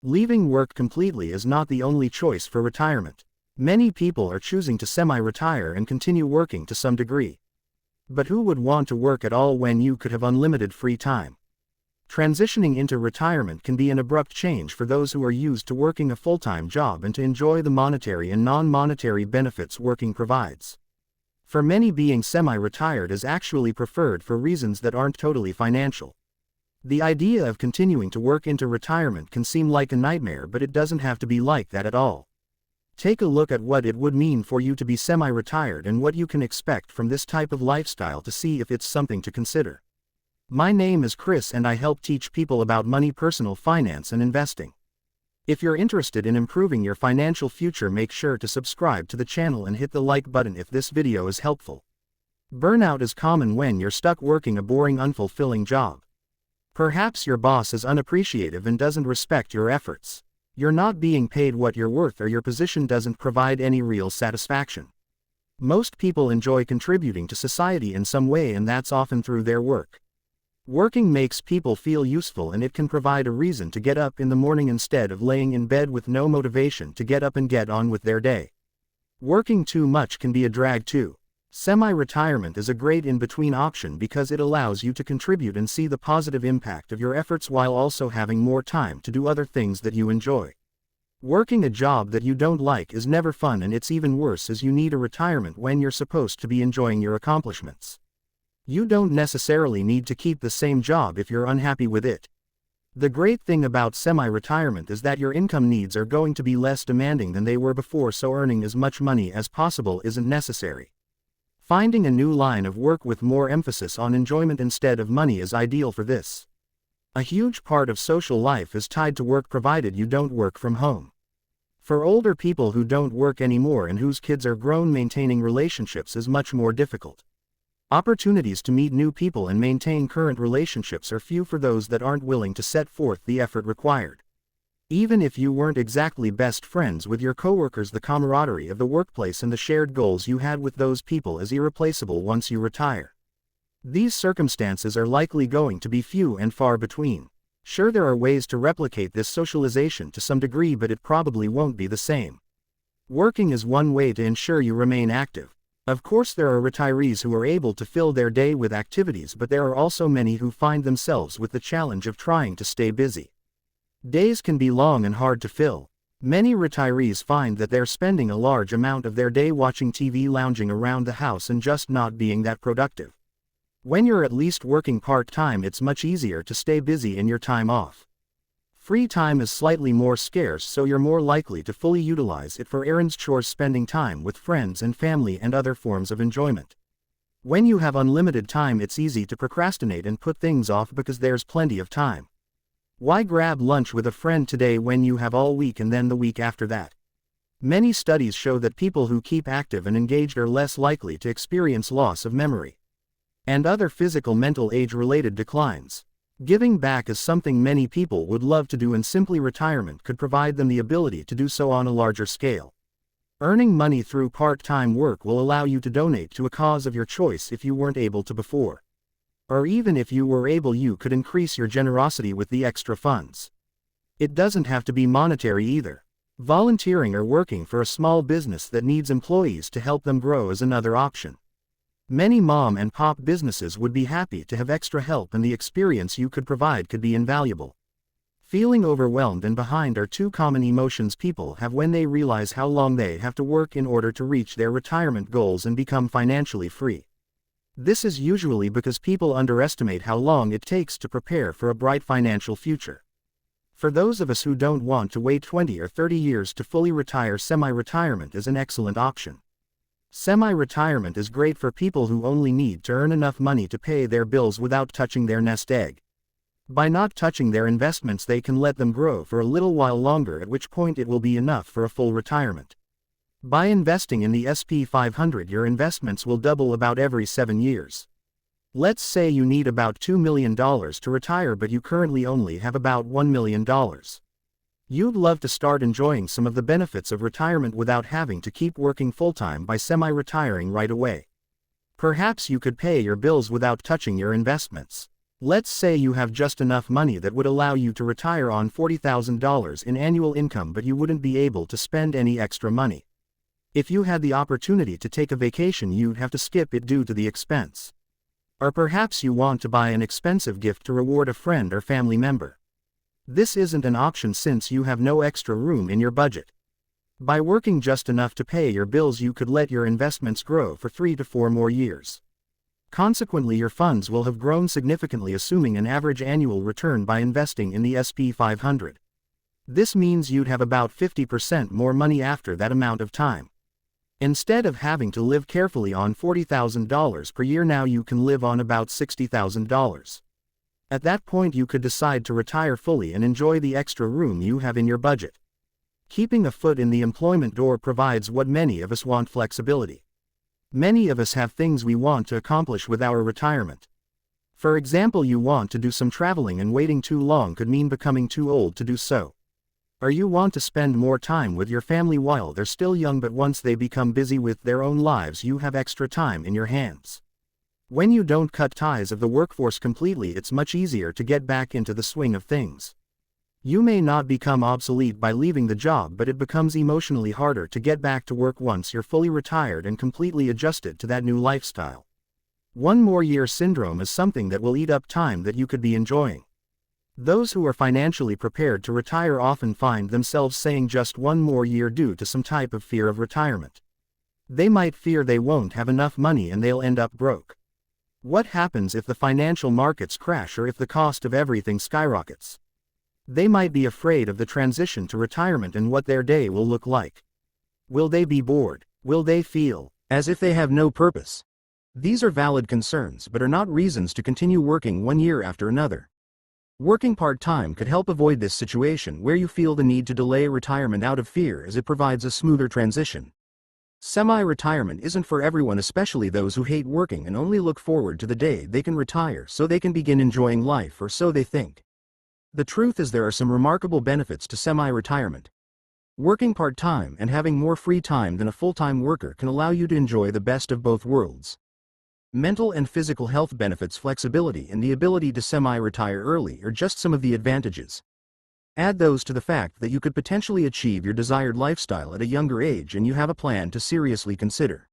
Leaving work completely is not the only choice for retirement. Many people are choosing to semi-retire and continue working to some degree. But who would want to work at all when you could have unlimited free time? Transitioning into retirement can be an abrupt change for those who are used to working a full-time job and to enjoy the monetary and non-monetary benefits working provides. For many, being semi-retired is actually preferred for reasons that aren't totally financial. The idea of continuing to work into retirement can seem like a nightmare, but it doesn't have to be like that at all. Take a look at what it would mean for you to be semi-retired and what you can expect from this type of lifestyle to see if it's something to consider. My name is Chris and I help teach people about money, personal finance and investing. If you're interested in improving your financial future, make sure to subscribe to the channel and hit the like button if this video is helpful. Burnout is common when you're stuck working a boring, unfulfilling job. Perhaps your boss is unappreciative and doesn't respect your efforts. You're not being paid what you're worth, or your position doesn't provide any real satisfaction. Most people enjoy contributing to society in some way, and that's often through their work. Working makes people feel useful, and it can provide a reason to get up in the morning instead of laying in bed with no motivation to get up and get on with their day. Working too much can be a drag too. Semi-retirement is a great in-between option because it allows you to contribute and see the positive impact of your efforts while also having more time to do other things that you enjoy. Working a job that you don't like is never fun, and it's even worse as you need a retirement when you're supposed to be enjoying your accomplishments. You don't necessarily need to keep the same job if you're unhappy with it. The great thing about semi-retirement is that your income needs are going to be less demanding than they were before, so earning as much money as possible isn't necessary. Finding a new line of work with more emphasis on enjoyment instead of money is ideal for this. A huge part of social life is tied to work, provided you don't work from home. For older people who don't work anymore and whose kids are grown, maintaining relationships is much more difficult. Opportunities to meet new people and maintain current relationships are few for those that aren't willing to set forth the effort required. Even if you weren't exactly best friends with your coworkers, the camaraderie of the workplace and the shared goals you had with those people is irreplaceable once you retire. These circumstances are likely going to be few and far between. Sure, there are ways to replicate this socialization to some degree, but it probably won't be the same. Working is one way to ensure you remain active. Of course, there are retirees who are able to fill their day with activities, but there are also many who find themselves with the challenge of trying to stay busy. Days can be long and hard to fill. Many retirees find that they're spending a large amount of their day watching TV, lounging around the house, and just not being that productive. When you're at least working part-time, it's much easier to stay busy in your time off. Free time is slightly more scarce, so you're more likely to fully utilize it for errands, chores, spending time with friends and family, and other forms of enjoyment. When you have unlimited time, it's easy to procrastinate and put things off because there's plenty of time. Why grab lunch with a friend today when you have all week and then the week after that? Many studies show that people who keep active and engaged are less likely to experience loss of memory and other physical, mental, age-related declines. Giving back is something many people would love to do, and simply retirement could provide them the ability to do so on a larger scale. Earning money through part-time work will allow you to donate to a cause of your choice if you weren't able to before. Or even if you were able, you could increase your generosity with the extra funds. It doesn't have to be monetary either. Volunteering or working for a small business that needs employees to help them grow is another option. Many mom and pop businesses would be happy to have extra help, and the experience you could provide could be invaluable. Feeling overwhelmed and behind are two common emotions people have when they realize how long they have to work in order to reach their retirement goals and become financially free. This is usually because people underestimate how long it takes to prepare for a bright financial future. For those of us who don't want to wait 20 or 30 years to fully retire, semi-retirement is an excellent option. Semi-retirement is great for people who only need to earn enough money to pay their bills without touching their nest egg. By not touching their investments, they can let them grow for a little while longer, at which point it will be enough for a full retirement. By investing in the S&P 500, your investments will double about every 7 years. Let's say you need about $2 million to retire, but you currently only have about $1 million. You'd love to start enjoying some of the benefits of retirement without having to keep working full-time by semi-retiring right away. Perhaps you could pay your bills without touching your investments. Let's say you have just enough money that would allow you to retire on $40,000 in annual income, but you wouldn't be able to spend any extra money. If you had the opportunity to take a vacation, you'd have to skip it due to the expense. Or perhaps you want to buy an expensive gift to reward a friend or family member. This isn't an option since you have no extra room in your budget. By working just enough to pay your bills, you could let your investments grow for 3 to 4 more years. Consequently, your funds will have grown significantly, assuming an average annual return by investing in the S&P 500. This means you'd have about 50% more money after that amount of time. Instead of having to live carefully on $40,000 per year, now you can live on about $60,000. At that point, you could decide to retire fully and enjoy the extra room you have in your budget. Keeping a foot in the employment door provides what many of us want: flexibility. Many of us have things we want to accomplish with our retirement. For example, you want to do some traveling, and waiting too long could mean becoming too old to do so. Or you want to spend more time with your family while they're still young, but once they become busy with their own lives, you have extra time in your hands. When you don't cut ties of the workforce completely, it's much easier to get back into the swing of things. You may not become obsolete by leaving the job, but it becomes emotionally harder to get back to work once you're fully retired and completely adjusted to that new lifestyle. One more year syndrome is something that will eat up time that you could be enjoying. Those who are financially prepared to retire often find themselves saying just one more year due to some type of fear of retirement. They might fear they won't have enough money and they'll end up broke. What happens if the financial markets crash, or if the cost of everything skyrockets? They might be afraid of the transition to retirement and what their day will look like. Will they be bored? Will they feel as if they have no purpose? These are valid concerns, but are not reasons to continue working one year after another. Working part-time could help avoid this situation where you feel the need to delay retirement out of fear, as it provides a smoother transition. Semi-retirement isn't for everyone, especially those who hate working and only look forward to the day they can retire so they can begin enjoying life, or so they think. The truth is, there are some remarkable benefits to semi-retirement. Working part-time and having more free time than a full-time worker can allow you to enjoy the best of both worlds. Mental and physical health benefits, flexibility, and the ability to semi-retire early are just some of the advantages. Add those to the fact that you could potentially achieve your desired lifestyle at a younger age, and you have a plan to seriously consider.